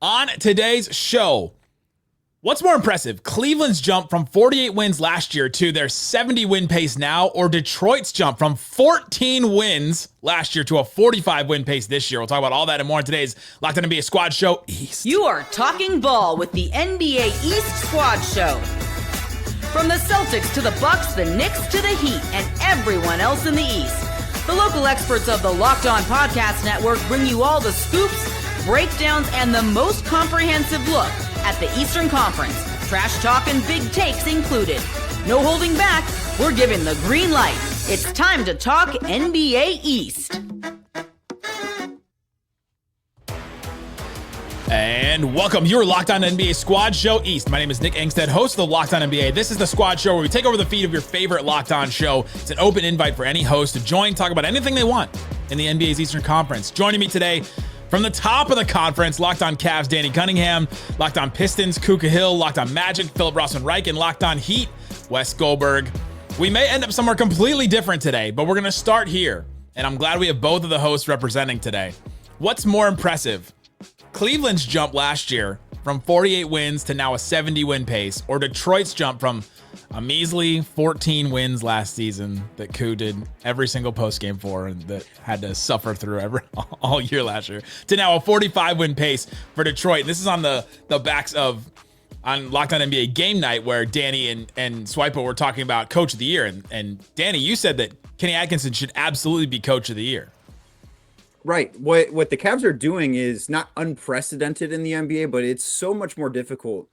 On today's show, what's more impressive, Cleveland's jump from 48 wins last year to their 70 win pace now, or Detroit's jump from 14 wins last year to a 45 win pace this year? We'll talk about all that and more in today's Locked On NBA Squad Show East. You are talking ball with the NBA East Squad Show. From the Celtics to the Bucks, the Knicks to the Heat, and everyone else in the East, the local experts of the Locked On Podcast Network bring you all the scoops, breakdowns, and the most comprehensive look at the Eastern Conference. Trash talk and big takes included. No holding back. We're giving the green light. It's time to talk NBA East. And welcome. You're Locked On NBA Squad Show East. My name is Nick Angstead, host of the Locked On NBA. This is the Squad Show where we take over the feed of your favorite Locked On show. It's an open invite for any host to join, talk about anything they want in the NBA's Eastern Conference. Joining me today from the top of the conference, Locked On Cavs, Danny Cunningham, Locked On Pistons, Kuka Hill, Locked On Magic, Philip Rossman-Reich, and Locked On Heat, Wes Goldberg. We may end up somewhere completely different today, but we're going to start here, and I'm glad we have both of the hosts representing today. What's more impressive, Cleveland's jump last year from 48 wins to now a 70 win pace, or Detroit's jump from a measly 14 wins last season that Koo did every single postgame for and that had to suffer through all year last year, to now a 45 win pace for Detroit. And this is on the backs of on Locked On NBA Game Night, where Danny and Swipa were talking about Coach of the Year. And Danny, you said that Kenny Atkinson should absolutely be Coach of the Year. Right. What the Cavs are doing is not unprecedented in the NBA, but it's so much more difficult,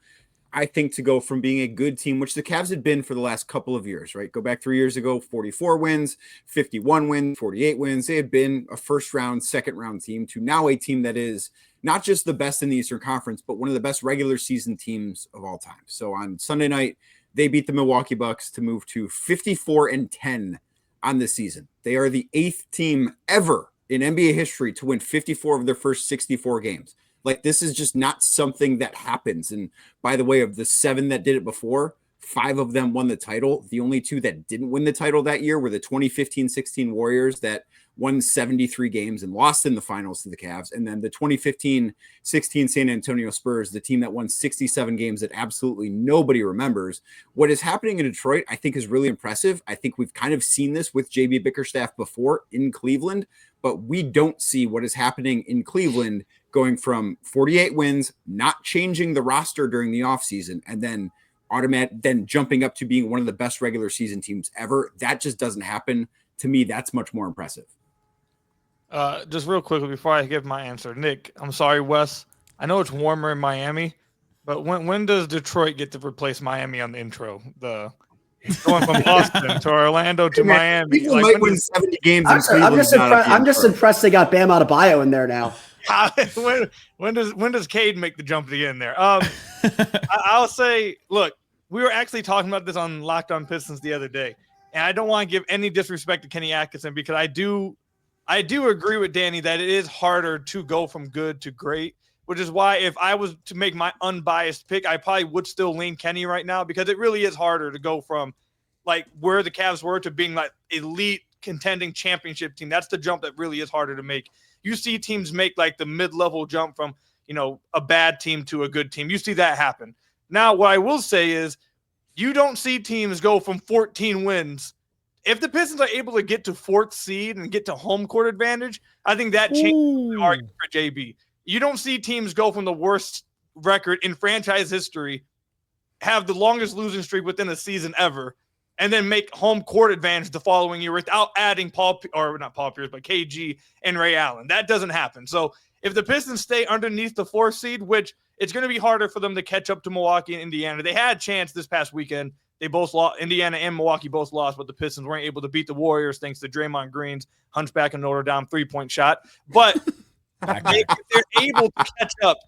I think, to go from being a good team, which the Cavs had been for the last couple of years, right? Go back 3 years ago, 44 wins, 51 wins, 48 wins. They had been a first round, second round team, to now a team that is not just the best in the Eastern Conference, but one of the best regular season teams of all time. So on Sunday night, they beat the Milwaukee Bucks to move to 54-10 on the season. They are the 8th team ever in NBA history to win 54 of their first 64 games. Like, this is just not something that happens. And by the way, of the 7 that did it before, 5 of them won the title. The only 2 that didn't win the title that year were the 2015-16 Warriors that won 73 games and lost in the finals to the Cavs. And then the 2015-16 San Antonio Spurs, the team that won 67 games that absolutely nobody remembers. What is happening in Detroit, I think, is really impressive. I think we've kind of seen this with JB Bickerstaff before in Cleveland, but we don't see what is happening in Cleveland going from 48 wins, not changing the roster during the offseason, and then jumping up to being one of the best regular season teams ever. That just doesn't happen. To me, that's much more impressive. Just real quickly before I give my answer, Nick, I'm sorry, Wes. I know it's warmer in Miami, but when does Detroit get to replace Miami on the intro? Going from Boston to Orlando to Miami. People might win 70 games. I'm just impressed they got Bam Adebayo in there now. when does Cade make the jump to get in there? I'll say, look, we were actually talking about this on Locked On Pistons the other day, and I don't want to give any disrespect to Kenny Atkinson, because I do agree with Danny that it is harder to go from good to great, which is why if I was to make my unbiased pick, I probably would still lean Kenny right now, because it really is harder to go from like where the Cavs were to being like elite contending championship team. That's the jump that really is harder to make. You see teams make like the mid-level jump from, a bad team to a good team. You see that happen. Now, what I will say is you don't see teams go from 14 wins. If the Pistons are able to get to 4th seed and get to home court advantage, I think that changes the argument for JB. You don't see teams go from the worst record in franchise history, have the longest losing streak within a season ever, and then make home court advantage the following year without adding not Paul Pierce, but KG and Ray Allen. That doesn't happen. So if the Pistons stay underneath the 4th seed, which it's going to be harder for them to catch up to Milwaukee and Indiana. They had a chance this past weekend. They both lost. Indiana and Milwaukee both lost, but the Pistons weren't able to beat the Warriors thanks to Draymond Green's hunchback and Notre Dame 3-point shot. But if they're able to catch up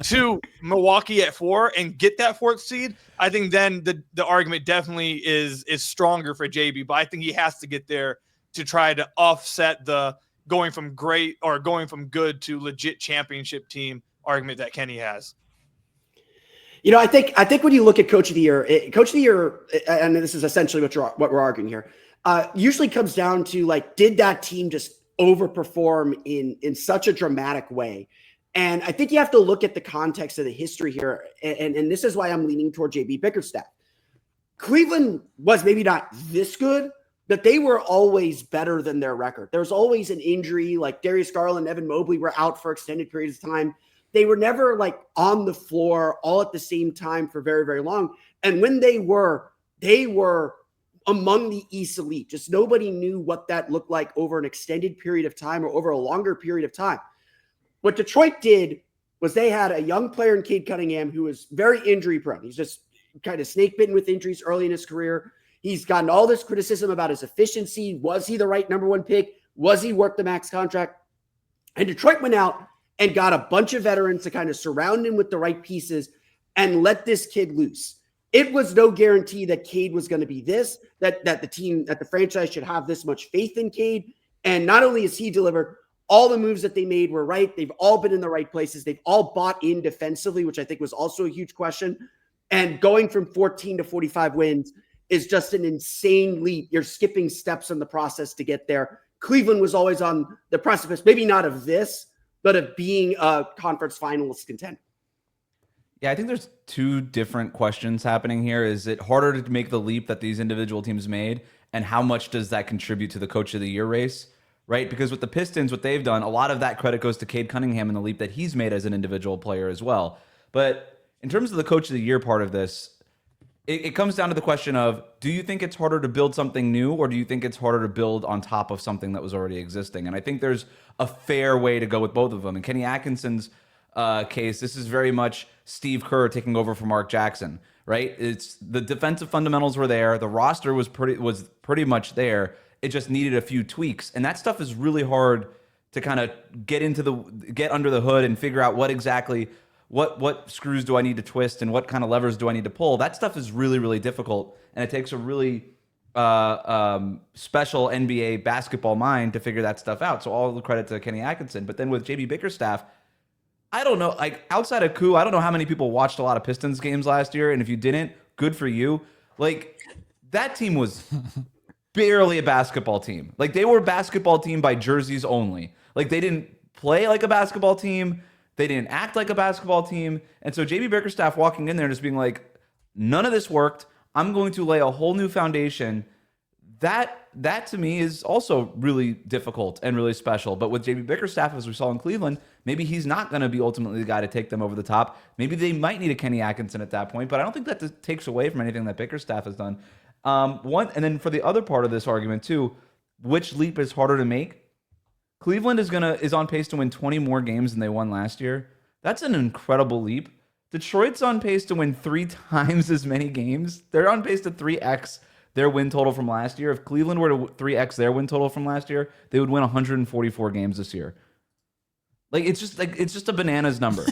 to Milwaukee at 4 and get that 4th seed, I think then the argument definitely is stronger for JB. But I think he has to get there to try to offset the going from great or going from good to legit championship team argument that Kenny has. I think when you look at Coach of the Year, and this is essentially what we're arguing here, usually comes down to, like, did that team just overperform in such a dramatic way And I think you have to look at the context of the history here. And this is why I'm leaning toward JB Bickerstaff. Cleveland was maybe not this good, but they were always better than their record. There was always an injury, like Darius Garland, Evan Mobley were out for extended periods of time. They were never like on the floor all at the same time for very, very long. And when they were among the East elite. Just nobody knew what that looked like over an extended period of time or over a longer period of time. What Detroit did was they had a young player in Cade Cunningham who was very injury prone. He's just kind of snake bitten with injuries early in his career. He's gotten all this criticism about his efficiency. Was he the right number one pick? Was he worth the max contract? And Detroit went out and got a bunch of veterans to kind of surround him with the right pieces and let this kid loose. It was no guarantee that Cade was going to be this, that the team, that the franchise should have this much faith in Cade. And not only has he delivered, all the moves that they made were right. They've all been in the right places. They've all bought in defensively, which I think was also a huge question. And going from 14 to 45 wins is just an insane leap. You're skipping steps in the process to get there. Cleveland was always on the precipice, maybe not of this, but of being a conference finalist contender. Yeah, I think there's two different questions happening here. Is it harder to make the leap that these individual teams made? And how much does that contribute to the coach of the year race? Right? Because with the Pistons, what they've done, a lot of that credit goes to Cade Cunningham and the leap that he's made as an individual player as well. But in terms of the coach of the year part of this, it comes down to the question of, do you think it's harder to build something new, or do you think it's harder to build on top of something that was already existing? And I think there's a fair way to go with both of them. In Kenny Atkinson's case, this is very much Steve Kerr taking over for Mark Jackson, right? It's the defensive fundamentals were there. The roster was pretty much there. It just needed a few tweaks. And that stuff is really hard to kind of get under the hood and figure out what exactly, what screws do I need to twist and what kind of levers do I need to pull. That stuff is really, really difficult. And it takes a really special NBA basketball mind to figure that stuff out. So all the credit to Kenny Atkinson. But then with JB Bickerstaff, I don't know, like outside of Koo, I don't know how many people watched a lot of Pistons games last year. And if you didn't, good for you. Like that team was barely a basketball team. Like they were a basketball team by jerseys only. Like they didn't play like a basketball team. They didn't act like a basketball team. And so JB Bickerstaff walking in there and just being like, none of this worked. I'm going to lay a whole new foundation. That to me is also really difficult and really special. But with JB Bickerstaff, as we saw in Cleveland, maybe he's not going to be ultimately the guy to take them over the top. Maybe they might need a Kenny Atkinson at that point, but I don't think that takes away from anything that Bickerstaff has done. And then for the other part of this argument too, which leap is harder to make? Cleveland is on pace to win 20 more games than they won last year. That's an incredible leap. Detroit's on pace to win 3 times as many games. They're on pace to 3x their win total from last year. If Cleveland were to 3x their win total from last year, they would win 144 games this year. It's just a bananas number.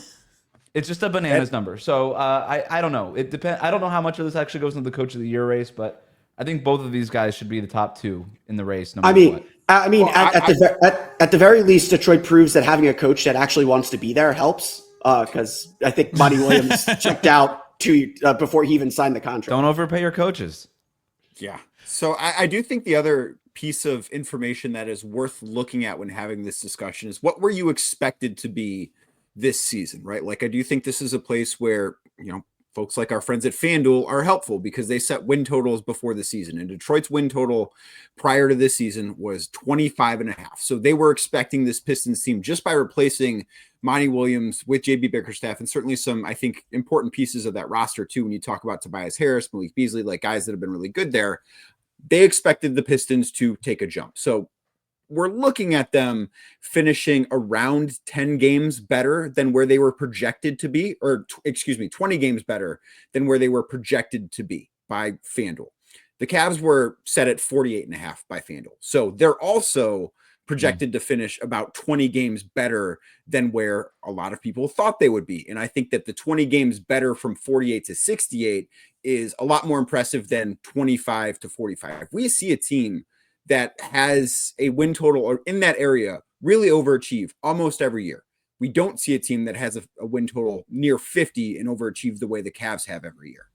It's just a bananas number. So I don't know. It depends. I don't know how much of this actually goes into the coach of the year race, but I think both of these guys should be the top 2 in the race. No matter what. At the very least, Detroit proves that having a coach that actually wants to be there helps. Because I think Monty Williams checked out before he even signed the contract. Don't overpay your coaches. Yeah. So I do think the other piece of information that is worth looking at when having this discussion is, what were you expected to be this season, right? Like, I do think this is a place where, folks like our friends at FanDuel are helpful because they set win totals before the season. And Detroit's win total prior to this season was 25.5. So they were expecting this Pistons team, just by replacing Monty Williams with JB Bickerstaff and certainly some, I think, important pieces of that roster too. When you talk about Tobias Harris, Malik Beasley, like guys that have been really good there, they expected the Pistons to take a jump. So we're looking at them finishing around 10 games better than where they were projected to be, 20 games better than where they were projected to be by FanDuel. The Cavs were set at 48.5 by FanDuel. So they're also projected to finish about 20 games better than where a lot of people thought they would be. And I think that the 20 games better from 48 to 68 is a lot more impressive than 25 to 45. We see a team that has a win total or in that area really overachieve almost every year. We don't see a team that has a win total near 50 and overachieve the way the Cavs have every year.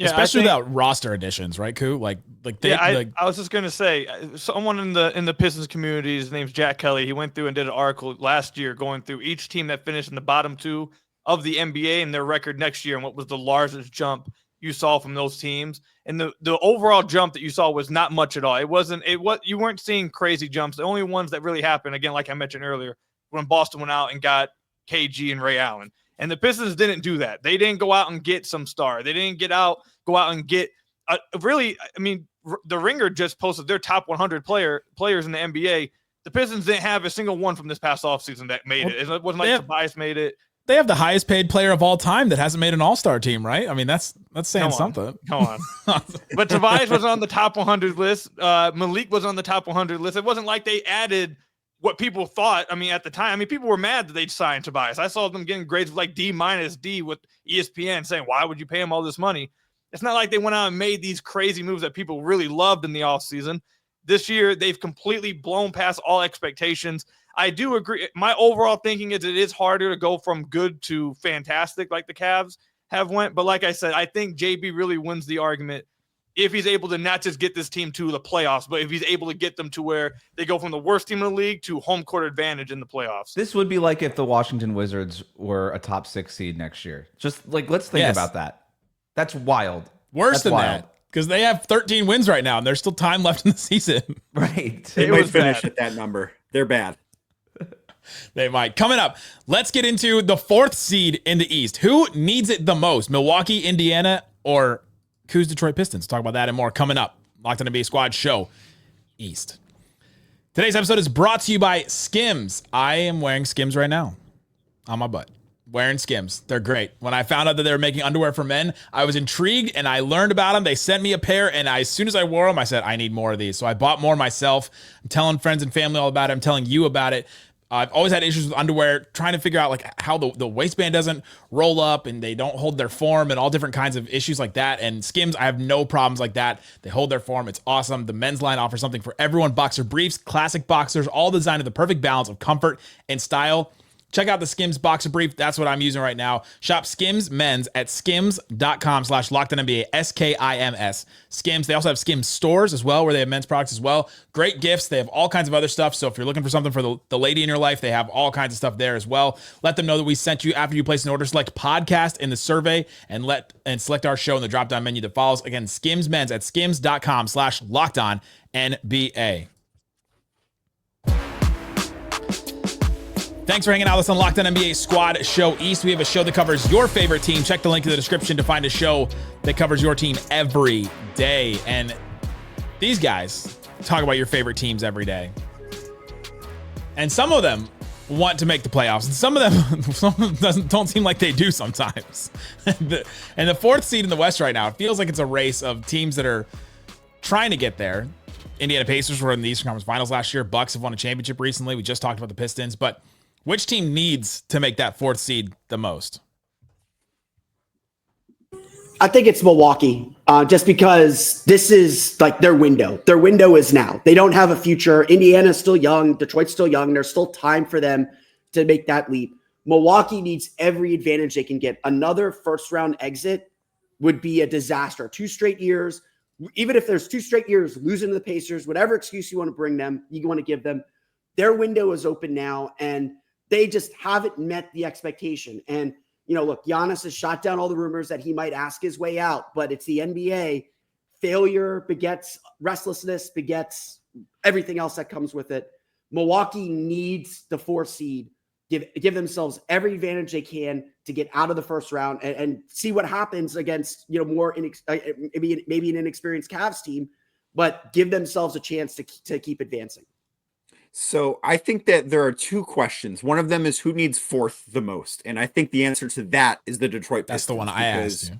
Yeah, especially without roster additions, right, Koo? Like they. I was just gonna say, someone in the Pistons community, his name's Jack Kelly. He went through and did an article last year going through each team that finished in the bottom 2 of the NBA and their record next year, and what was the largest jump you saw from those teams. And the overall jump that you saw was not much at all. You weren't seeing crazy jumps. The only ones that really happened, again, like I mentioned earlier, when Boston went out and got KG and Ray Allen. And the Pistons didn't do that. They didn't go out and get some star. They didn't go out and get the Ringer just posted their top 100 players in the NBA. The Pistons didn't have a single one from this past offseason that made it. It wasn't like Tobias made it. They have the highest paid player of all time that hasn't made an all-star team, right? I mean, that's saying something. Come on. But Tobias was on the top 100 list. Malik was on the top 100 list. It wasn't like they added what people thought. I mean, at the time, people were mad that they'd signed Tobias. I saw them getting grades like D- D with ESPN saying, why would you pay him all this money? It's not like they went out and made these crazy moves that people really loved in the offseason. This year, they've completely blown past all expectations. I do agree. My overall thinking is it is harder to go from good to fantastic like the Cavs have went. But like I said, I think JB really wins the argument if he's able to not just get this team to the playoffs, but if he's able to get them to where they go from the worst team in the league to home court advantage in the playoffs. This would be like if the Washington Wizards were a top 6 seed next year. Just like, let's think about that. That's wild. Worse than that, because they have 13 wins right now, and there's still time left in the season. Right. They might finish at that number. They're bad. They might. Coming up, let's get into the 4th seed in the East. Who needs it the most? Milwaukee, Indiana, or Koo's Detroit Pistons? Talk about that and more coming up. Locked on NBA Squad Show East. Today's episode is brought to you by Skims. I am wearing Skims right now on my butt. Wearing Skims. They're great. When I found out that they were making underwear for men, I was intrigued and I learned about them. They sent me a pair, and as soon as I wore them, I said, I need more of these. So I bought more myself. I'm telling friends and family all about it. I'm telling you about it. I've always had issues with underwear, trying to figure out like how the waistband doesn't roll up and they don't hold their form and all different kinds of issues like that. And Skims, I have no problems like that. They hold their form. It's awesome. The men's line offers something for everyone. Boxer briefs, classic boxers, all designed with the perfect balance of comfort and style. Check out the Skims boxer brief. That's what I'm using right now. Shop Skims men's at skims.com/LockedOnNBA, SKIMS. Skims. They also have Skims stores as well, where they have men's products as well. Great gifts. They have all kinds of other stuff. So if you're looking for something for the lady in your life, they have all kinds of stuff there as well. Let them know that we sent you after you place an order. Select podcast in the survey and select our show in the drop-down menu that follows. Again, Skims men's at skims.com/LockedOnNBA. Thanks for hanging out with us on Locked On NBA Squad Show East. We have a show that covers your favorite team. Check the link in the description to find a show that covers your team every day. And these guys talk about your favorite teams every day. And some of them want to make the playoffs, and some of them don't seem like they do sometimes. And the 4th seed in the West right now, it feels like it's a race of teams that are trying to get there. Indiana Pacers were in the Eastern Conference Finals last year. Bucks have won a championship recently. We just talked about the Pistons, but which team needs to make that 4th seed the most? I think it's Milwaukee, just because this is like their window. Their window is now. They don't have a future. Indiana's still young. Detroit's still young. There's still time for them to make that leap. Milwaukee needs every advantage they can get. Another first-round exit would be a disaster. 2 straight years, even if there's 2 straight years losing to the Pacers, whatever excuse you want to bring them, you want to give them, their window is open now, and they just haven't met the expectation. And, look, Giannis has shot down all the rumors that he might ask his way out, but it's the NBA. Failure begets restlessness, begets everything else that comes with it. Milwaukee needs the 4th seed, give themselves every advantage they can to get out of the first round and see what happens against, more maybe an inexperienced Cavs team, but give themselves a chance to keep advancing. So I think that there are 2 questions. One of them is who needs 4th the most. And I think the answer to that is the Detroit Pistons. That's the one I asked you.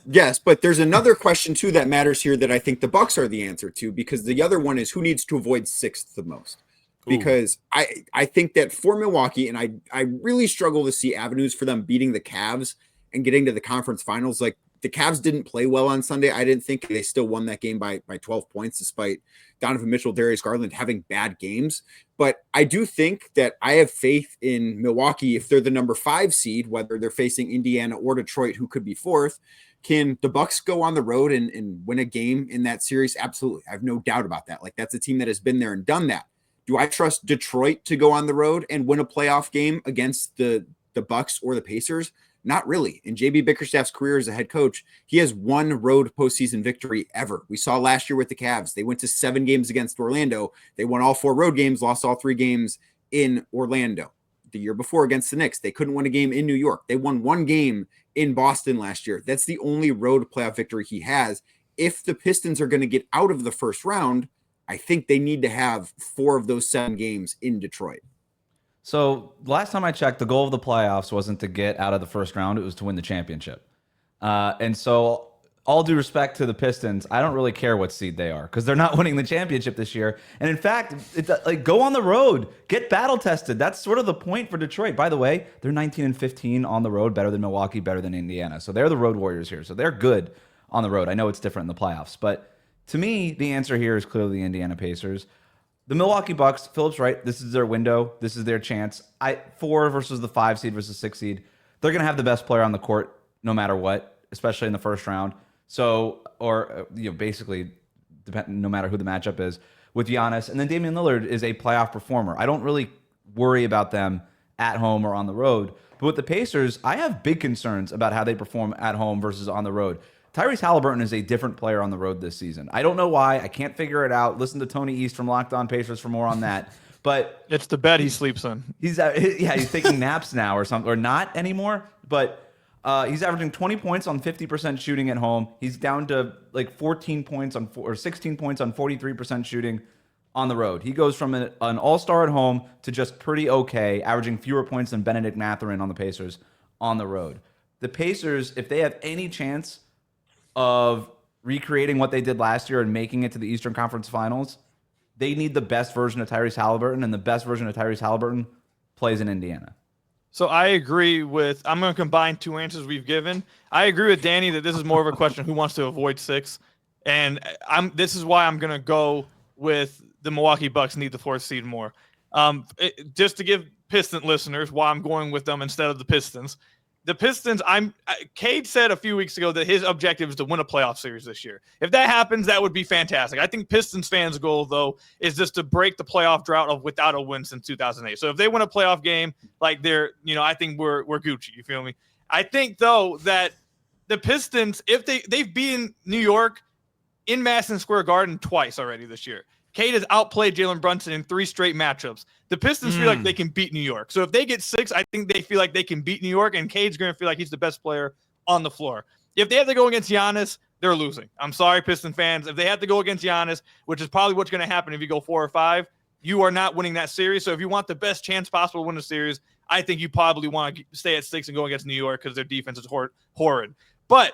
Yes, but there's another question too that matters here that I think the Bucks are the answer to, because the other one is who needs to avoid 6th the most. Because I think that for Milwaukee, and I really struggle to see avenues for them beating the Cavs and getting to the conference finals. Like, the Cavs didn't play well on Sunday. I didn't think they still won that game by 12 points, despite Donovan Mitchell, Darius Garland having bad games. But I do think that I have faith in Milwaukee. If they're the number 5 seed, whether they're facing Indiana or Detroit, who could be 4th, can the Bucks go on the road and win a game in that series? Absolutely. I have no doubt about that. Like, that's a team that has been there and done that. Do I trust Detroit to go on the road and win a playoff game against the Bucks or the Pacers? Not really. In JB Bickerstaff's career as a head coach, he has one road postseason victory ever. We saw last year with the Cavs. They went to 7 games against Orlando. They won all 4 road games, lost all 3 games in Orlando. The year before against the Knicks, they couldn't win a game in New York. They won 1 game in Boston last year. That's the only road playoff victory he has. If the Pistons are going to get out of the first round, I think they need to have 4 of those 7 games in Detroit. So last time I checked, the goal of the playoffs wasn't to get out of the first round. It was to win the championship. And so all due respect to the Pistons, I don't really care what seed they are because they're not winning the championship this year. And in fact, go on the road, get battle tested. That's sort of the point for Detroit. By the way, they're 19-15 on the road, better than Milwaukee, better than Indiana. So they're the road warriors here. So they're good on the road. I know it's different in the playoffs, but to me, the answer here is clearly the Indiana Pacers. The Milwaukee Bucks, Philip's right. This is their window. This is their chance. 4 versus the 5 seed versus 6 seed. They're going to have the best player on the court no matter what, especially in the first round. So, or basically, no matter who the matchup is with Giannis. And then Damian Lillard is a playoff performer. I don't really worry about them at home or on the road. But with the Pacers, I have big concerns about how they perform at home versus on the road. Tyrese Halliburton is a different player on the road this season. I don't know why. I can't figure it out. Listen to Tony East from Locked On Pacers for more on that. But it's the bed he sleeps in. He's taking naps now or something, or not anymore. But he's averaging 20 points on 50% shooting at home. He's down to like 14 points on or 16 points on 43% shooting on the road. He goes from an all-star at home to just pretty okay, averaging fewer points than Benedict Mathurin on the Pacers on the road. The Pacers, if they have any chance of recreating what they did last year and making it to the Eastern Conference Finals, they need the best version of Tyrese Halliburton, and the best version of Tyrese Halliburton plays in Indiana. So I agree with, I'm going to combine 2 answers we've given. I agree with Danny that this is more of a question who wants to avoid 6. And this is why I'm going to go with the Milwaukee Bucks need the 4th seed more. Just to give Piston listeners why I'm going with them instead of the Pistons. The Pistons, Cade said a few weeks ago that his objective is to win a playoff series this year. If that happens, that would be fantastic. I think Pistons fans' goal, though, is just to break the playoff drought of without a win since 2008. So if they win a playoff game, like I think we're Gucci. You feel me? I think, though, that the Pistons, if they've beaten New York in Madison Square Garden twice already this year. Cade has outplayed Jalen Brunson in 3 straight matchups. The Pistons feel like they can beat New York. So if they get 6, I think they feel like they can beat New York, and Cade's going to feel like he's the best player on the floor. If they have to go against Giannis, they're losing. I'm sorry, Piston fans. If they have to go against Giannis, which is probably what's going to happen if you go 4 or 5, you are not winning that series. So if you want the best chance possible to win the series, I think you probably want to stay at 6 and go against New York because their defense is horrid. But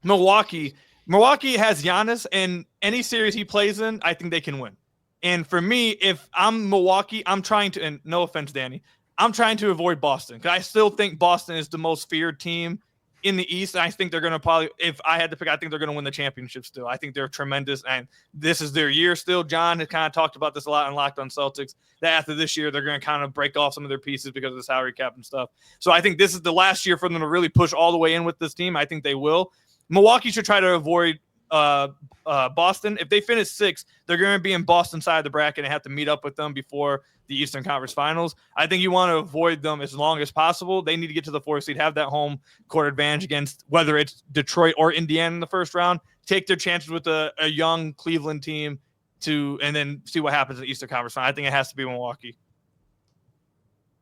Milwaukee has Giannis, and any series he plays in, I think they can win. And for me, if I'm Milwaukee, I'm trying to, and no offense, Danny, I'm trying to avoid Boston because I still think Boston is the most feared team in the East. And I think they're going to probably, if I had to pick, I think they're going to win the championship still. I think they're tremendous, and this is their year still. John has kind of talked about this a lot on Locked On Celtics, that after this year, they're going to kind of break off some of their pieces because of the salary cap and stuff. So I think this is the last year for them to really push all the way in with this team. I think they will. Milwaukee should try to avoid Boston. If they finish 6th, they're going to be in Boston side of the bracket and have to meet up with them before the Eastern Conference Finals. I think you want to avoid them as long as possible. They need to get to the 4th seed, have that home court advantage against whether it's Detroit or Indiana in the first round, take their chances with a young Cleveland team and then see what happens in the Eastern Conference Final. I think it has to be Milwaukee.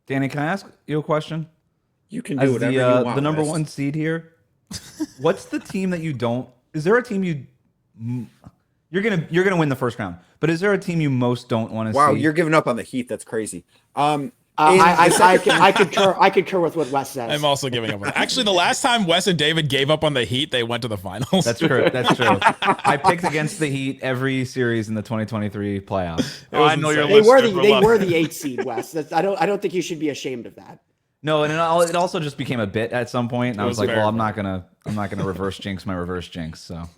Danny, can I ask you a question? You can do whatever you want. The number 1 seed here, what's the team that you don't? Is there a team you're gonna win the first round? But is there a team you most don't want to see? Wow, you're giving up on the Heat. That's crazy. I concur with what Wes says. I'm also giving up on that. Actually, the last time Wes and David gave up on the Heat, they went to the finals. That's true. That's true. I picked against the Heat every series in the 2023 playoffs. I know you're. They were the 8th seed, Wes. I don't think you should be ashamed of that. No, and it also just became a bit at some point, and I was like, well, I'm not gonna reverse jinx my reverse jinx. So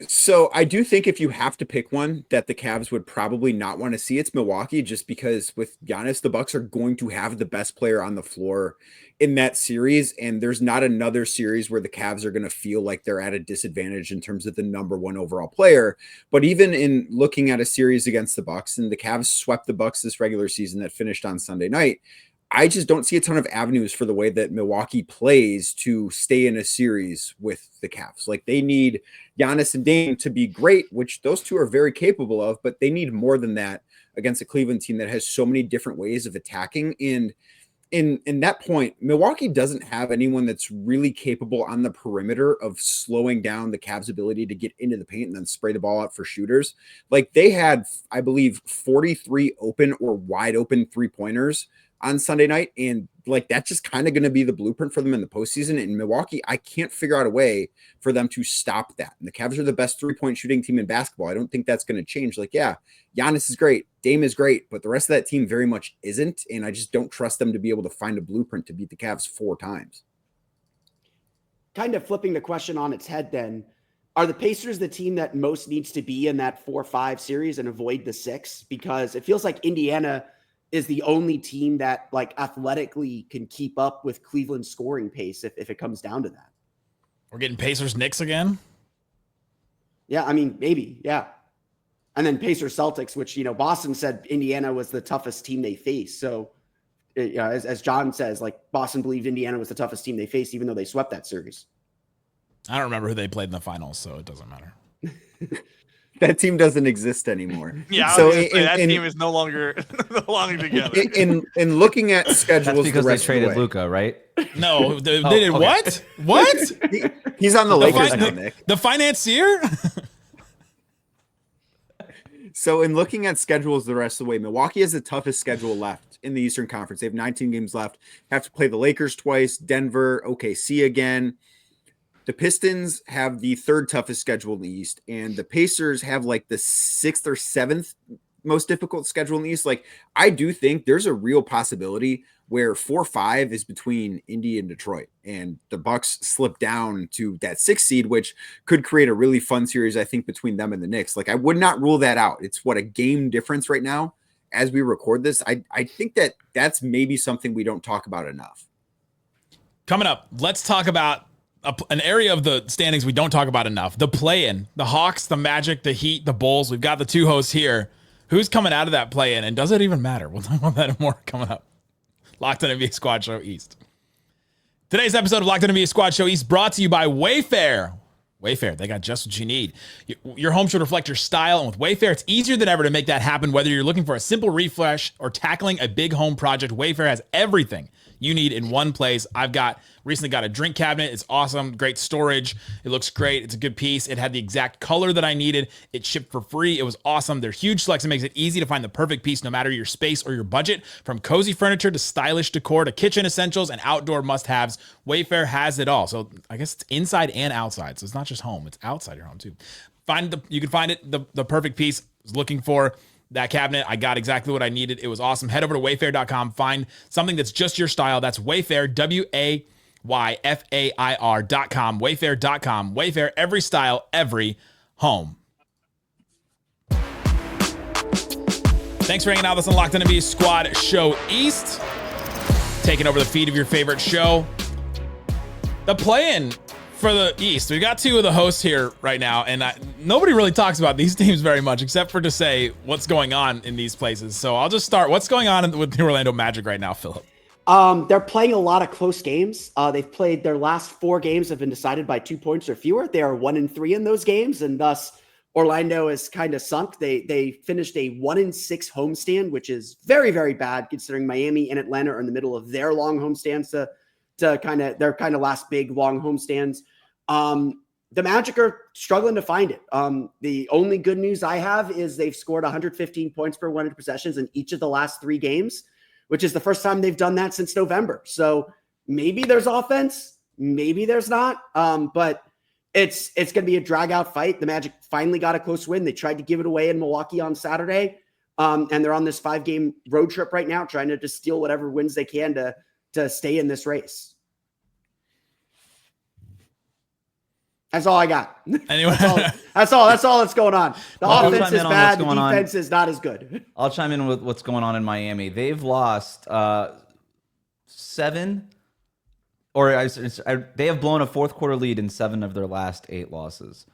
So I do think if you have to pick one that the Cavs would probably not want to see, it's Milwaukee, just because with Giannis, the Bucks are going to have the best player on the floor in that series. And there's not another series where the Cavs are going to feel like they're at a disadvantage in terms of the number one overall player. But even in looking at a series against the Bucks, and the Cavs swept the Bucks this regular season that finished on Sunday night, I just don't see a ton of avenues for the way that Milwaukee plays to stay in a series with the Cavs. Like, they need Giannis and Dame to be great, which those two are very capable of, but they need more than that against a Cleveland team that has so many different ways of attacking. And in that point, Milwaukee doesn't have anyone that's really capable on the perimeter of slowing down the Cavs' ability to get into the paint and then spray the ball out for shooters. Like, they had, I believe, 43 open or wide open 3-pointers on Sunday night. And like, that's just kind of going to be the blueprint for them in the postseason. In Milwaukee, I can't figure out a way for them to stop that. And the Cavs are the best 3-point shooting team in basketball. I don't think that's going to change. Like, yeah, Giannis is great, Dame is great, but the rest of that team very much isn't. And I just don't trust them to be able to find a blueprint to beat the Cavs 4 times. Kind of flipping the question on its head then, are the Pacers the team that most needs to be in that 4-5 series and avoid the 6? Because it feels like Indiana is the only team that like athletically can keep up with Cleveland's scoring pace if it comes down to that. We're getting Pacers Knicks again. Yeah, I mean, maybe, yeah. And then Pacers Celtics, which, Boston said Indiana was the toughest team they faced. So, as John says, like, Boston believed Indiana was the toughest team they faced, even though they swept that series. I don't remember who they played in the finals, so it doesn't matter. That team doesn't exist anymore. Yeah, so that team is no longer together. In looking at schedules, That's because the they rest traded of the way, Luka, right? No, they did okay. what? What? he's on the Lakers now, Nick. The financier? So in looking at schedules the rest of the way, Milwaukee has the toughest schedule left in the Eastern Conference. They have 19 games left. Have to play the Lakers twice, Denver, OKC again. The Pistons have the 3rd toughest schedule in the East, and the Pacers have like the 6th or 7th most difficult schedule in the East. Like, I do think there's a real possibility where 4-5 is between Indy and Detroit, and the Bucks slip down to that 6th seed, which could create a really fun series, I think, between them and the Knicks. Like, I would not rule that out. It's a game difference right now as we record this. I think that's maybe something we don't talk about enough. Coming up, let's talk about an area of the standings we don't talk about enough. The play-in, the Hawks, the Magic, the Heat, the Bulls. We've got the 2 hosts here. Who's coming out of that play-in, and does it even matter? We'll talk about that and more coming up. Locked On NBA Squad Show East. Today's episode of Locked On NBA Squad Show East brought to you by Wayfair. Wayfair, they got just what you need. Your home should reflect your style, and with Wayfair, it's easier than ever to make that happen. Whether you're looking for a simple refresh or tackling a big home project, Wayfair has everything you need in one place. Recently got a drink cabinet. It's awesome. Great storage. It looks great. It's a good piece. It had the exact color that I needed. It shipped for free. It was awesome. Their huge selection makes it easy to find the perfect piece no matter your space or your budget. From cozy furniture to stylish decor to kitchen essentials and outdoor must-haves, Wayfair has it all. So I guess it's inside and outside. So it's not just home. It's outside your home too. You can find it, the perfect piece I was looking for. That cabinet, I got exactly what I needed. It was awesome. Head over to wayfair.com. Find something that's just your style. That's Wayfair, WAYFAIR.com. Wayfair.com. Wayfair, every style, every home. Thanks for hanging out with us on Locked On NBA Squad Show East. Taking over the feed of your favorite show. The play-in for the East. We got 2 of the hosts here right now, and nobody really talks about these teams very much, except for to say what's going on in these places. So I'll just start. What's going on with the Orlando Magic right now, Philip? They're playing a lot of close games. They've played their last 4 games have been decided by 2 points or fewer. They are 1-3 in those games, and thus Orlando is kind of sunk. They finished a 1-6 homestand, which is very, very bad considering Miami and Atlanta are in the middle of their long homestands to their kind of last big long homestands. The Magic are struggling to find it. The only good news I have is they've scored 115 points per 100 possessions in each of the last 3 games, which is the first time they've done that since November. So maybe there's offense, maybe there's not. But it's going to be a drag out fight. The Magic finally got a close win. They tried to give it away in Milwaukee on Saturday. And they're on this 5-game road trip right now, trying to just steal whatever wins they can to stay in this race. That's all I got. Anyway, that's all that's going on. The Well, offense is bad. The defense is not as good. I'll chime in with what's going on in Miami. They've lost 7, they have blown a fourth quarter lead in 7 of their last 8 losses.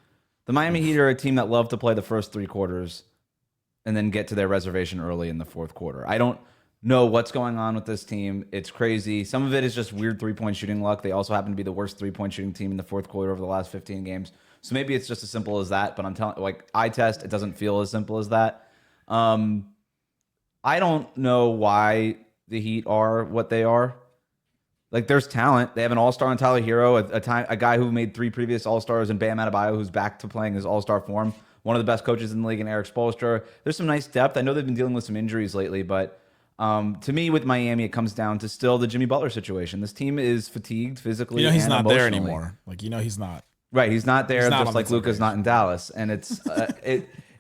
The Miami Heat are a team that love to play the first 3 quarters and then get to their reservation early in the fourth quarter. I don't know what's going on with this team. It's crazy. Some of it is just weird 3-point shooting luck. They also happen to be the worst 3-point shooting team in the fourth quarter over the last 15 games. So maybe it's just as simple as that, but I'm telling, like, eye test, it doesn't feel as simple as that. I don't know why the Heat are what they are. Like, there's talent. They have an all-star in Tyler Hero, a guy who made 3 previous all-stars, and Bam Adebayo, who's back to playing his all-star form. One of the best coaches in the league in Eric Spoelstra. There's some nice depth. I know they've been dealing with some injuries lately, but to me, with Miami, it comes down to still the Jimmy Butler situation. This team is fatigued physically. he's and not there emotionally. anymore. Like, he's not. Right, he's not there, Not just like Luka's not in Dallas, and it's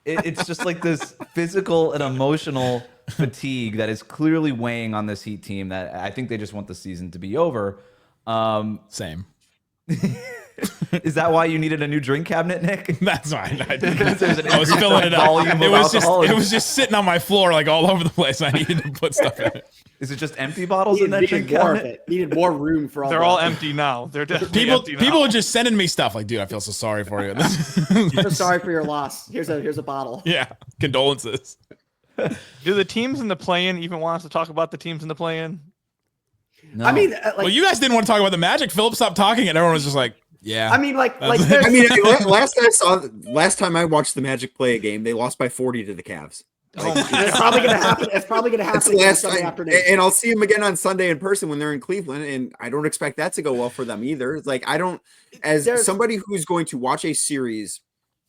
it's just like this physical and emotional fatigue that is clearly weighing on this Heat team. That I think they just want the season to be over. Same. Is that why you needed a new drink cabinet, Nick? That's fine. I was filling it up. It was just sitting on my floor like all over the place. I needed to put stuff in it. Is it just empty bottles in that drink cabinet? Needed more room for all. They're all empty now. They're definitely empty now. People are just sending me stuff like, dude, I feel so sorry for you. I'm sorry for your loss. Here's a bottle. Yeah, condolences. Do the teams in the play-in even want us to talk about the teams in the play-in? No. I mean, Well, you guys didn't want to talk about the Magic. Philip stopped talking, and everyone was just like, yeah. I mean, last time I watched the Magic play a game, they lost by 40 to the Cavs. it's probably going to happen. It's probably going to happen last Sunday time, afternoon. and I'll see them again on Sunday in person when they're in Cleveland, and I don't expect that to go well for them either. It's like, as somebody who's going to watch a series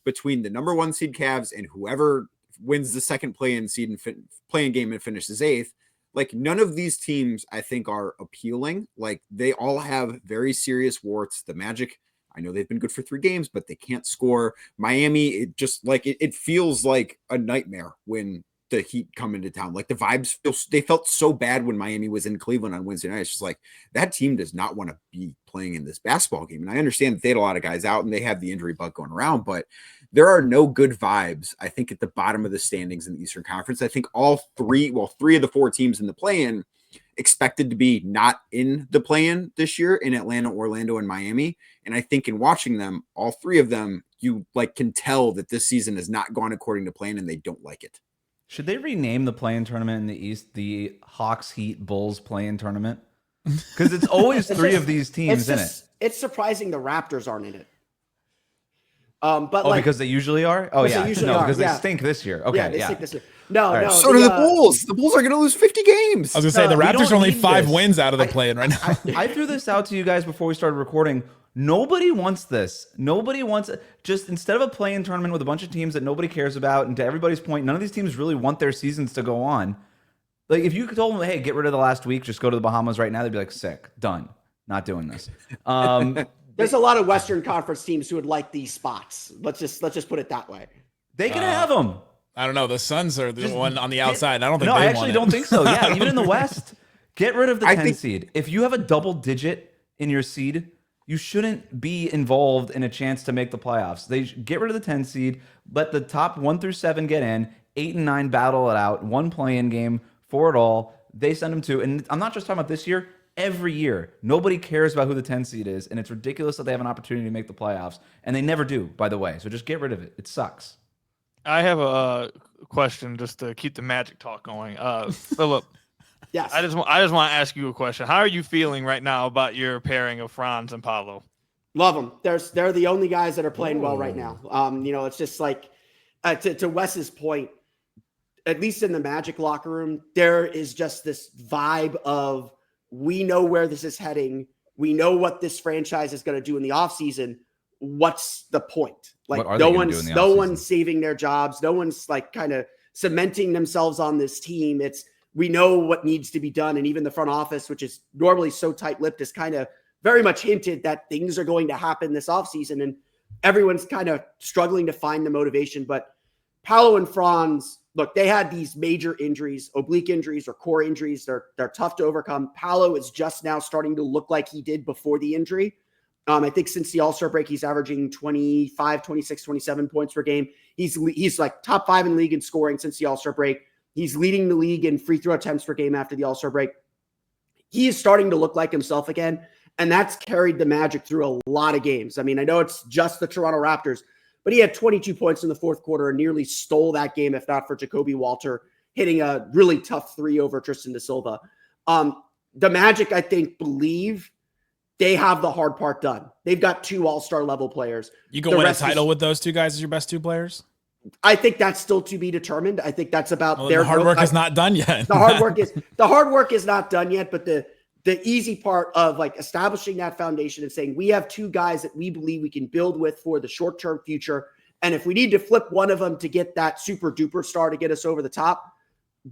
between the number 1 seed Cavs and whoever wins the second play-in seed and play-in game and finishes 8th, like, none of these teams I think are appealing. Like, they all have very serious warts. The Magic, I know they've been good for 3 games, but they can't score. Miami, it just like it feels like a nightmare when the Heat come into town. Like, the vibes they felt so bad when Miami was in Cleveland on Wednesday night. It's just like, that team does not want to be playing in this basketball game. And I understand that they had a lot of guys out and they have the injury bug going around, but there are no good vibes, I think, at the bottom of the standings in the Eastern Conference. I think three of the 4 teams in the play-in expected to be not in the play-in this year in Atlanta, Orlando, and Miami. And I think in watching them, all 3 of them, you can tell that this season has not gone according to plan and they don't like it. Should they rename the play-in tournament in the East the Hawks, Heat, Bulls play-in tournament? Because it's always 3 of these teams in it. It's surprising the Raptors aren't in it. But because they usually are? Oh, yeah. Because they stink this year. Okay, they stink this year. No. So do the Bulls. The Bulls are going to lose 50 games. I was going to say, the Raptors are only 5 wins out of the play-in right now. I threw this out to you guys before we started recording. Nobody wants this. Nobody wants it. Just instead of a play-in tournament with a bunch of teams that nobody cares about, and to everybody's point, none of these teams really want their seasons to go on. Like, if you told them, hey, get rid of the last week, just go to the Bahamas right now, they'd be like, sick, done, not doing this. There's a lot of Western Conference teams who would like these spots. Let's just put it that way. They can have them. I don't know. The Suns are the one on the outside. I don't think. No, they I actually don't think so. Yeah, even in the West, get rid of the 10 seed. If you have a double digit in your seed, you shouldn't be involved in a chance to make the playoffs. They get rid of the 10 seed. Let the top 1 through 7 get in. 8 and 9 battle it out. 1 play-in game for it all. They send them to. And I'm not just talking about this year. Every year, nobody cares about who the 10 seed is, and it's ridiculous that they have an opportunity to make the playoffs, and they never do, by the way. So just get rid of it. It sucks. I have a question just to keep the Magic talk going. Philip, yes, I just want to ask you a question. How are you feeling right now about your pairing of Franz and Paolo? Love them. They're the only guys that are playing well right now. It's just like to Wes's point. At least in the Magic locker room, there is just this vibe of, we know where this is heading. We know what this franchise is going to do in the offseason. What's the point? Like, no one's saving their jobs. No one's like kind of cementing themselves on this team. We know what needs to be done. And even the front office, which is normally so tight-lipped, is kind of very much hinted that things are going to happen this offseason. And everyone's kind of struggling to find the motivation. But Paolo and Franz, look, they had these major injuries, oblique injuries or core injuries. They're tough to overcome. Paolo is just now starting to look like he did before the injury. I think since the All-Star break, he's averaging 25, 26, 27 points per game. He's like top 5 in league in scoring since the All-Star break. He's leading the league in free throw attempts per game after the All-Star break. He is starting to look like himself again, and that's carried the Magic through a lot of games. I mean, I know it's just the Toronto Raptors, but he had 22 points in the fourth quarter and nearly stole that game, if not for Jacoby Walter hitting a really tough 3 over Tristan da Silva. The Magic, I think, believe they have the hard part done. They've got 2 all-star level players. You can win a title with those 2 guys as your best 2 players? I think that's still to be determined. I think that's about their hard work is not done yet. The hard work is not done yet, but the easy part of like establishing that foundation and saying we have 2 guys that we believe we can build with for the short-term future. And if we need to flip one of them to get that super duper star to get us over the top,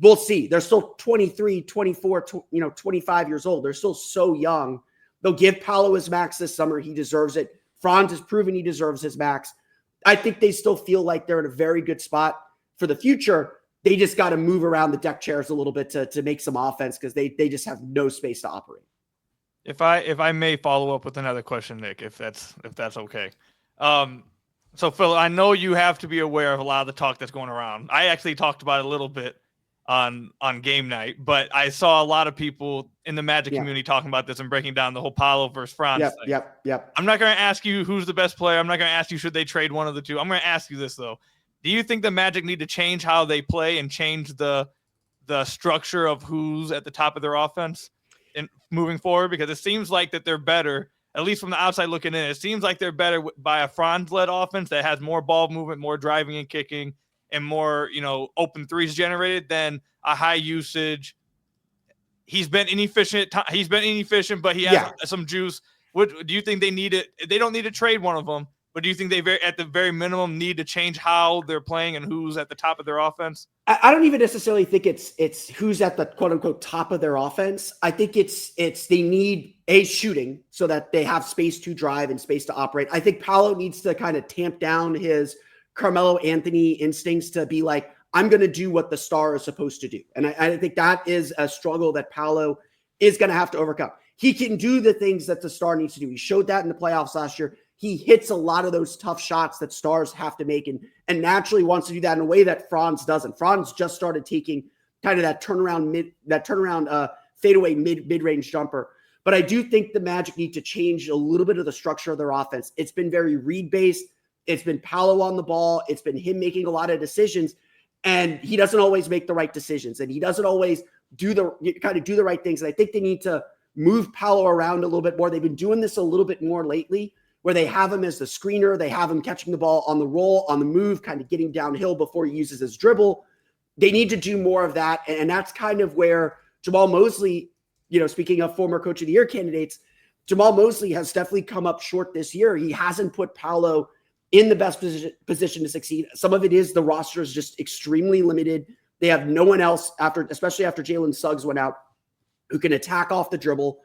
we'll see. They're still 23, 24, 25 years old. They're still so young. They'll give Paolo his max this summer. He deserves it. Franz has proven he deserves his max. I think they still feel like they're in a very good spot for the future. They just got to move around the deck chairs a little bit to make some offense because they just have no space to operate. If I may follow up with another question, Nick, if that's okay. So Phil, I know you have to be aware of a lot of the talk that's going around. I actually talked about it a little bit on game night, but I saw a lot of people in the Magic community talking about this and breaking down the whole Paolo versus Franz thing. Yep. I'm not going to ask you who's the best player. I'm not going to ask you should they trade one of the 2. I'm going to ask you this though. Do you think the Magic need to change how they play and change the structure of who's at the top of their offense in moving forward? Because it seems like that they're better, at least from the outside looking in. It seems like they're better by a Franz-led offense that has more ball movement, more driving and kicking, and more, open threes generated than a high usage. He's been inefficient, but he has some juice. What do you think they need it? They don't need to trade one of them, but do you think they at the very minimum need to change how they're playing and who's at the top of their offense? I don't even necessarily think it's who's at the quote unquote top of their offense. I think it's they need shooting so that they have space to drive and space to operate. I think Paolo needs to kind of tamp down his Carmelo Anthony instincts to be like, I'm going to do what the star is supposed to do. And I think that is a struggle that Paolo is going to have to overcome. He can do the things that the star needs to do. He showed that in the playoffs last year. He hits a lot of those tough shots that stars have to make and naturally wants to do that in a way that Franz doesn't. Franz just started taking kind of that turnaround fadeaway mid-range jumper. But I do think the Magic need to change a little bit of the structure of their offense. It's been very read-based. It's been Paolo on the ball. It's been him making a lot of decisions, and he doesn't always make the right decisions, and he doesn't always do the right things. And I think they need to move Paolo around a little bit more. They've been doing this a little bit more lately, where they have him as the screener. They have him catching the ball on the roll, on the move, kind of getting downhill before he uses his dribble. They need to do more of that, and that's kind of where Jamal Mosley, speaking of former Coach of the Year candidates, Jamal Mosley has definitely come up short this year. He hasn't put Paolo in the best position to succeed. Some of it is the roster is just extremely limited. They have no one else especially after Jalen Suggs went out, who can attack off the dribble.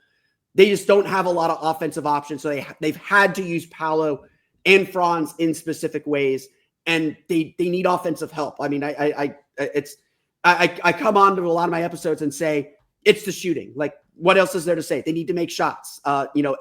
They just don't have a lot of offensive options. So they've had to use Paolo and Franz in specific ways, and they need offensive help. I mean, I come on to a lot of my episodes and say it's the shooting. Like, what else is there to say? They need to make shots.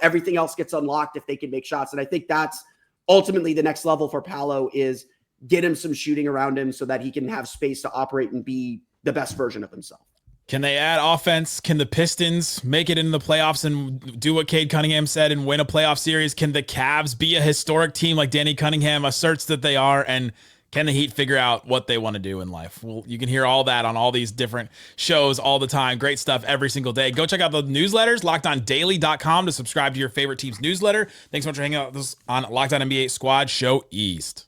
Everything else gets unlocked if they can make shots, and I think that's ultimately the next level for Paolo is get him some shooting around him so that he can have space to operate and be the best version of himself. Can they add offense? Can the Pistons make it into the playoffs and do what Cade Cunningham said and win a playoff series? Can the Cavs be a historic team like Danny Cunningham asserts that they are? And can the Heat figure out what they want to do in life? Well, you can hear all that on all these different shows all the time. Great stuff every single day. Go check out the newsletters, LockedOnDaily.com, to subscribe to your favorite team's newsletter. Thanks so much for hanging out with us on Locked On NBA Squad Show East.